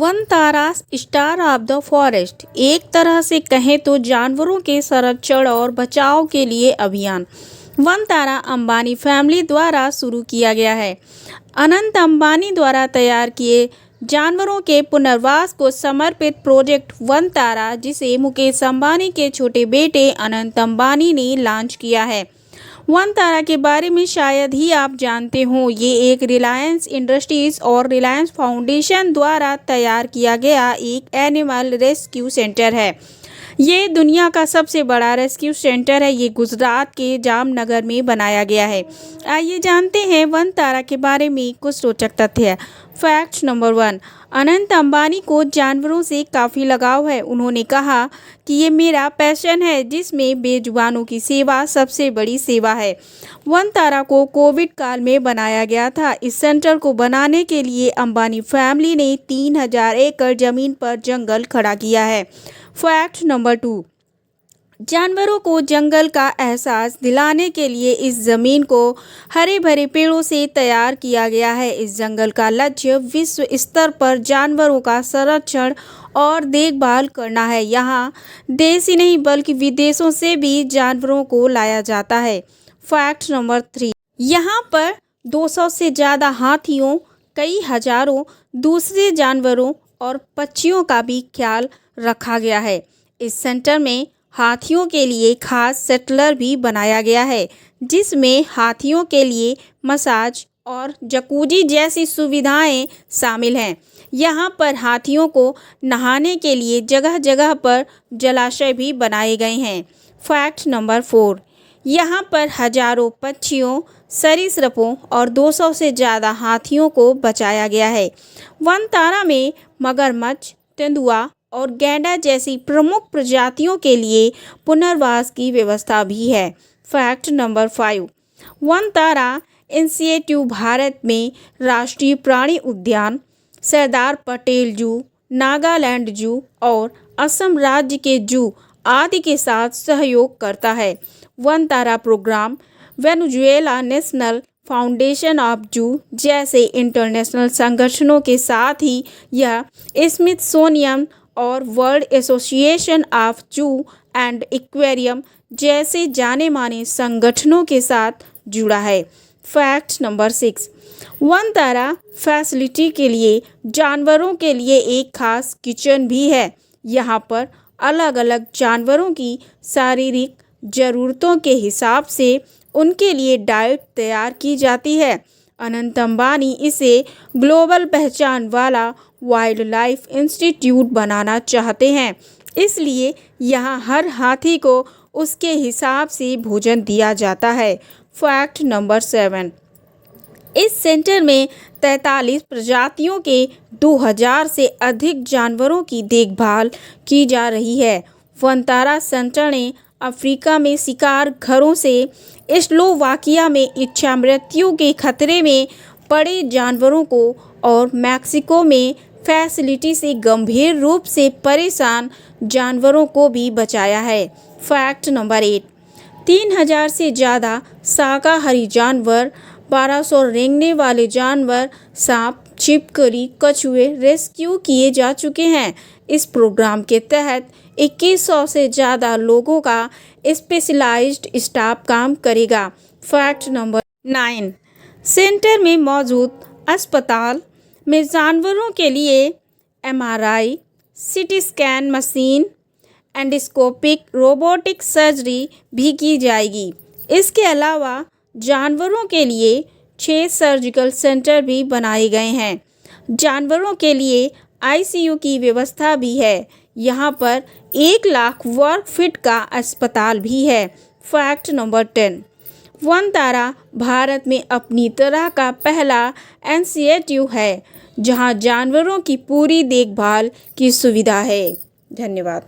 One Tara star of the forest एक तरह से कहें तो जानवरों के संरक्षण और बचाव के लिए अभियान वन तारा अंबानी फैमिली द्वारा शुरू किया गया है। अनंत अंबानी द्वारा तैयार किए जानवरों के पुनर्वास को समर्पित प्रोजेक्ट वन तारा, जिसे मुकेश अंबानी के छोटे बेटे अनंत अंबानी ने लॉन्च किया है। वन तारा के बारे में शायद ही आप जानते हो, ये एक रिलायंस इंडस्ट्रीज और रिलायंस फाउंडेशन द्वारा तैयार किया गया एक एनिमल रेस्क्यू सेंटर है। ये दुनिया का सबसे बड़ा रेस्क्यू सेंटर है। ये गुजरात के जामनगर में बनाया गया है। आइए जानते हैं वन तारा के बारे में कुछ रोचक तथ्य। फैक्ट नंबर 1, अनंत अंबानी को जानवरों से काफ़ी लगाव है। उन्होंने कहा कि ये मेरा पैशन है, जिसमें बेजुबानों की सेवा सबसे बड़ी सेवा है। वन तारा को कोविड काल में बनाया गया था। इस सेंटर को बनाने के लिए अंबानी फैमिली ने 3000 एकड़ जमीन पर जंगल खड़ा किया है। फैक्ट नंबर 2, जानवरों को जंगल का एहसास दिलाने के लिए इस ज़मीन को हरे भरे पेड़ों से तैयार किया गया है। इस जंगल का लक्ष्य विश्व स्तर पर जानवरों का संरक्षण और देखभाल करना है। यहाँ देश ही नहीं बल्कि विदेशों से भी जानवरों को लाया जाता है। फैक्ट नंबर 3, यहाँ पर 200 से ज़्यादा हाथियों, कई हजारों दूसरे जानवरों और पक्षियों का भी ख्याल रखा गया है। इस सेंटर में हाथियों के लिए खास सेटलर भी बनाया गया है, जिसमें हाथियों के लिए मसाज और जकूजी जैसी सुविधाएं शामिल हैं। यहाँ पर हाथियों को नहाने के लिए जगह जगह पर जलाशय भी बनाए गए हैं। फैक्ट नंबर 4, यहाँ पर हजारों पक्षियों, सरीसृपों और 200 से ज़्यादा हाथियों को बचाया गया है। वन तारा में मगरमच्छ, तेंदुआ और गैंडा जैसी प्रमुख प्रजातियों के लिए पुनर्वास की व्यवस्था भी है। फैक्ट नंबर 5, वन तारा इंस्टीट्यूट भारत में राष्ट्रीय प्राणी उद्यान, सरदार पटेल जू, नागालैंड जू और असम राज्य के जू आदि के साथ सहयोग करता है। Vantara program Venezuela national foundation of zoo जैसे इंटरनेशनल संगठनों के साथ ही यह स्मिथसोनियन और वर्ल्ड एसोसिएशन ऑफ जू एंड एक्वेरियम जैसे जाने माने संगठनों के साथ जुड़ा है। फैक्ट नंबर 6, वन तारा फैसिलिटी के लिए जानवरों के लिए एक खास किचन भी है। यहाँ पर अलग अलग जानवरों की शारीरिक ज़रूरतों के हिसाब से उनके लिए डाइट तैयार की जाती है। अनंत अंबानी इसे ग्लोबल पहचान वाला वाइल्ड लाइफ इंस्टीट्यूट बनाना चाहते हैं, इसलिए यहाँ हर हाथी को उसके हिसाब से भोजन दिया जाता है। फैक्ट नंबर 7, इस सेंटर में 43 प्रजातियों के 2000 से अधिक जानवरों की देखभाल की जा रही है। वन तारा सेंटर ने अफ्रीका में शिकार घरों से, स्लोवाकिया में इच्छा मृत्यु के खतरे में पड़े जानवरों को और मैक्सिको में फैसिलिटी से गंभीर रूप से परेशान जानवरों को भी बचाया है। फैक्ट नंबर 8, 3000 से ज़्यादा शाकाहारी जानवर, 1200 रेंगने वाले जानवर, सांप, छिपकली, कछुए रेस्क्यू किए जा चुके हैं। इस प्रोग्राम के तहत 2100 से ज़्यादा लोगों का स्पेशलाइज्ड स्टाफ काम करेगा। फैक्ट नंबर 9, सेंटर में मौजूद अस्पताल में जानवरों के लिए MRI, CT scan machine, endoscopic robotic surgery भी की जाएगी। इसके अलावा जानवरों के लिए 6 सर्जिकल सेंटर भी बनाए गए हैं। जानवरों के लिए ICU की व्यवस्था भी है। यहाँ पर 1 लाख वर्ग फीट का अस्पताल भी है। फैक्ट नंबर 10, वन तारा भारत में अपनी तरह का पहला इंस्टीट्यूट है, जहाँ जानवरों की पूरी देखभाल की सुविधा है। धन्यवाद।